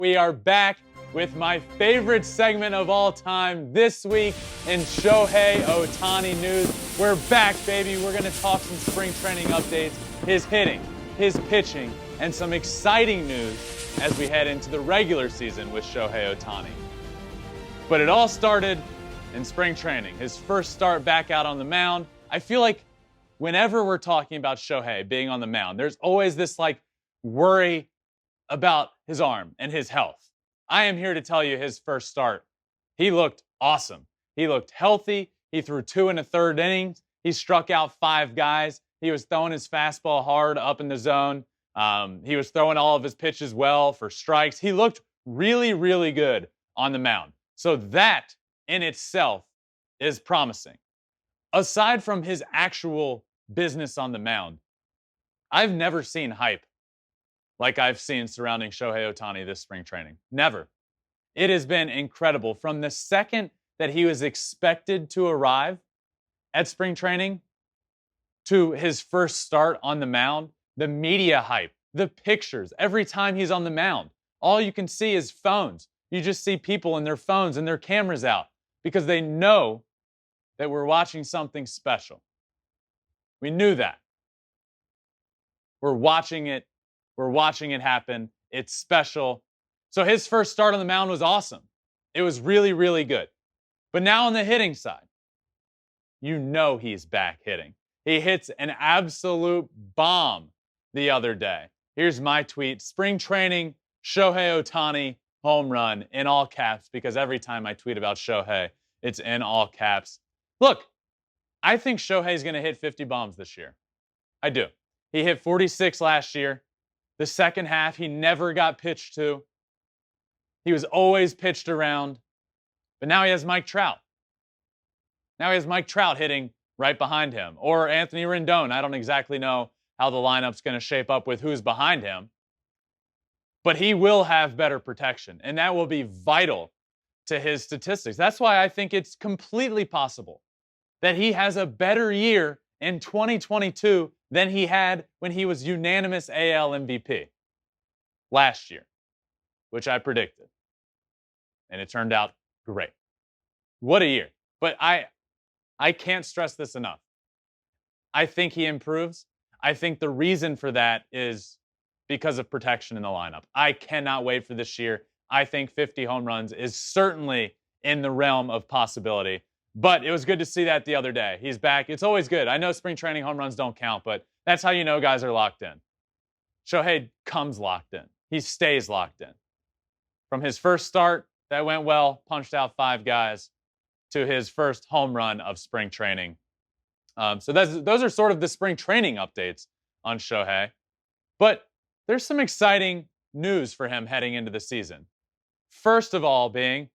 We are back with my favorite segment of all time this week in Shohei Ohtani news. We're back, baby. We're going to talk some spring training updates, his hitting, his pitching, and some exciting news as we head into the regular season with Shohei Ohtani. But it all started in spring training, his first start back out on the mound. I feel like whenever we're talking about Shohei being on the mound, there's always this worry about his arm and his health. I am here to tell you his first start, he looked awesome. He looked healthy. He threw 2 1/3 innings. He struck out 5 guys. He was throwing his fastball hard up in the zone. He was throwing all of his pitches well for strikes. He looked really, really good on the mound. So that in itself is promising. Aside from his actual business on the mound, I've never seen hype like I've seen surrounding Shohei Ohtani this spring training. Never. It has been incredible. From the second that he was expected to arrive at spring training to his first start on the mound, the media hype, the pictures, every time he's on the mound, all you can see is phones. You just see people in their phones and their cameras out because they know that we're watching something special. We knew that. We're watching it. We're watching it happen. It's special. So his first start on the mound was awesome. It was really, really good. But now on the hitting side, you know he's back hitting. He hits an absolute bomb the other day. Here's my tweet. Spring training, Shohei Ohtani, home run, in all caps, because every time I tweet about Shohei, it's in all caps. Look, I think Shohei's going to hit 50 bombs this year. I do. He hit 46 last year. The second half, he never got pitched to. He was always pitched around. But now he has Mike Trout. Now he has Mike Trout hitting right behind him. Or Anthony Rendon. I don't exactly know how the lineup's going to shape up with who's behind him. But he will have better protection. And that will be vital to his statistics. That's why I think it's completely possible that he has a better year in 2022 than he had when he was unanimous AL MVP last year, which I predicted. And it turned out great. What a year. But I can't stress this enough. I think he improves. I think the reason for that is because of protection in the lineup. I cannot wait for this year. I think 50 home runs is certainly in the realm of possibility. But it was good to see that the other day. He's back. It's always good. I know spring training home runs don't count, but that's how you know guys are locked in. Shohei comes locked in. He stays locked in. From his first start, that went well, punched out 5 guys, to his first home run of spring training. So those are sort of the spring training updates on Shohei. But there's some exciting news for him heading into the season. First of all being,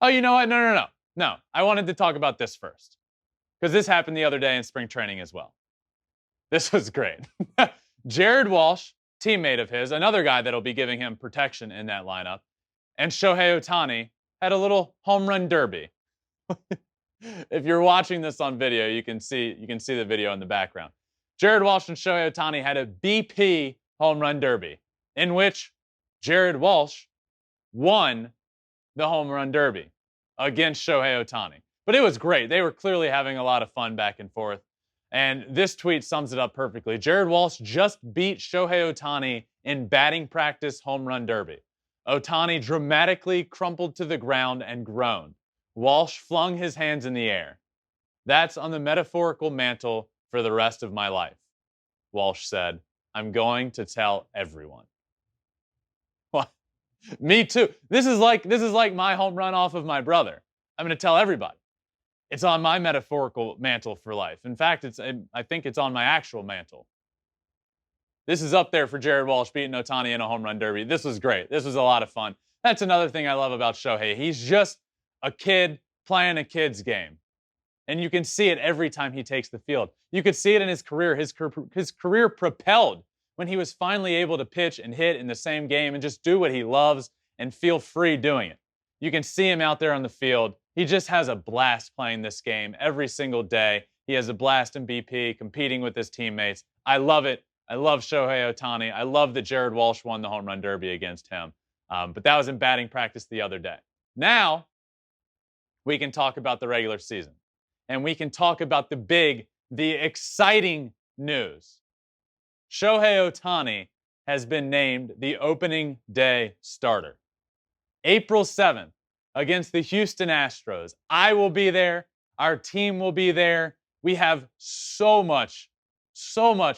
oh, you know what? No, I wanted to talk about this first, because this happened the other day in spring training as well. This was great. Jared Walsh, teammate of his, another guy that'll be giving him protection in that lineup, and Shohei Ohtani had a little home run derby. If you're watching this on video, you can see the video in the background. Jared Walsh and Shohei Ohtani had a BP home run derby in which Jared Walsh won the home run derby against Shohei Ohtani. But it was great. They were clearly having a lot of fun back and forth. And this tweet sums it up perfectly. Jared Walsh just beat Shohei Ohtani in batting practice home run derby. Ohtani dramatically crumpled to the ground and groaned. Walsh flung his hands in the air. That's on the metaphorical mantle for the rest of my life. Walsh said, I'm going to tell everyone. What? Me too. This is like my home run off of my brother. I'm going to tell everybody. It's on my metaphorical mantle for life. In fact, I think it's on my actual mantle. This is up there for Jared Walsh beating Ohtani in a home run derby. This was great. This was a lot of fun. That's another thing I love about Shohei. He's just a kid playing a kid's game. And you can see it every time he takes the field. You could see it in his career. His career propelled when he was finally able to pitch and hit in the same game and just do what he loves and feel free doing it. You can see him out there on the field. He just has a blast playing this game every single day. He has a blast in BP, competing with his teammates. I love it. I love Shohei Ohtani. I love that Jared Walsh won the home run derby against him. But that was in batting practice the other day. Now, we can talk about the regular season. And we can talk about the exciting news. Shohei Ohtani has been named the opening day starter. April 7th against the Houston Astros. I will be there. Our team will be there. We have so much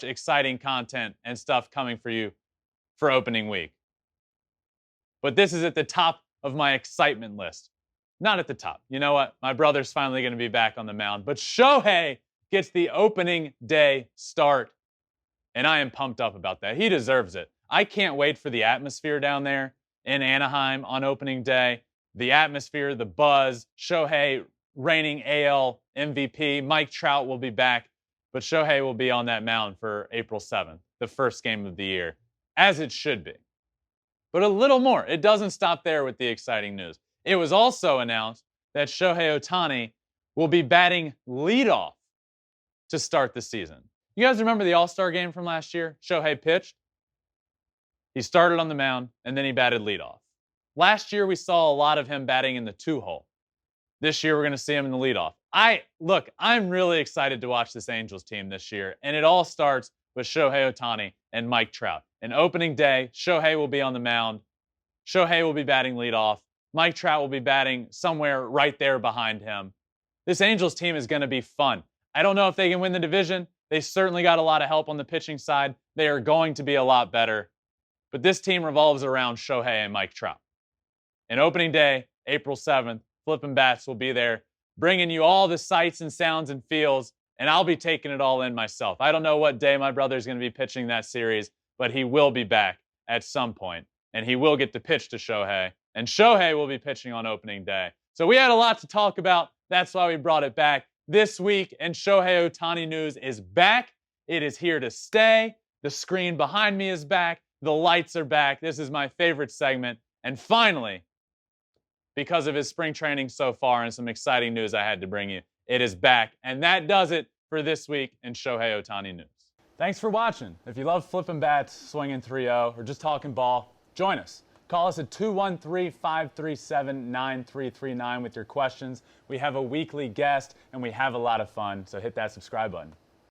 exciting content and stuff coming for you for opening week. But this is at the top of my excitement list. Not at the top. You know what? My brother's finally going to be back on the mound. But Shohei gets the opening day start. And I am pumped up about that. He deserves it. I can't wait for the atmosphere down there in Anaheim on opening day. The atmosphere, the buzz, Shohei reigning AL MVP. Mike Trout will be back. But Shohei will be on that mound for April 7th, the first game of the year, as it should be. But a little more. It doesn't stop there with the exciting news. It was also announced that Shohei Ohtani will be batting leadoff to start the season. You guys remember the All-Star game from last year? Shohei pitched. He started on the mound, and then he batted leadoff. Last year, we saw a lot of him batting in the 2-hole. This year, we're going to see him in the leadoff. I'm really excited to watch this Angels team this year, and it all starts with Shohei Ohtani and Mike Trout. An opening day, Shohei will be on the mound. Shohei will be batting leadoff. Mike Trout will be batting somewhere right there behind him. This Angels team is going to be fun. I don't know if they can win the division. They certainly got a lot of help on the pitching side. They are going to be a lot better. But this team revolves around Shohei and Mike Trout. And opening day, April 7th, Flippin Bats will be there, bringing you all the sights and sounds and feels, and I'll be taking it all in myself. I don't know what day my brother's going to be pitching that series, but he will be back at some point, and he will get to pitch to Shohei, and Shohei will be pitching on opening day. So we had a lot to talk about. That's why we brought it back this week, and Shohei Ohtani news is back. It is here to stay. The screen behind me is back. The lights are back. This is my favorite segment. And finally, because of his spring training so far and some exciting news I had to bring you, it is back. And that does it for this week in Shohei Ohtani news. Thanks for watching. If you love flipping bats, swinging 3-0, or just talking ball, join us. Call us at 213-537-9339 with your questions. We have a weekly guest, and we have a lot of fun, so hit that subscribe button.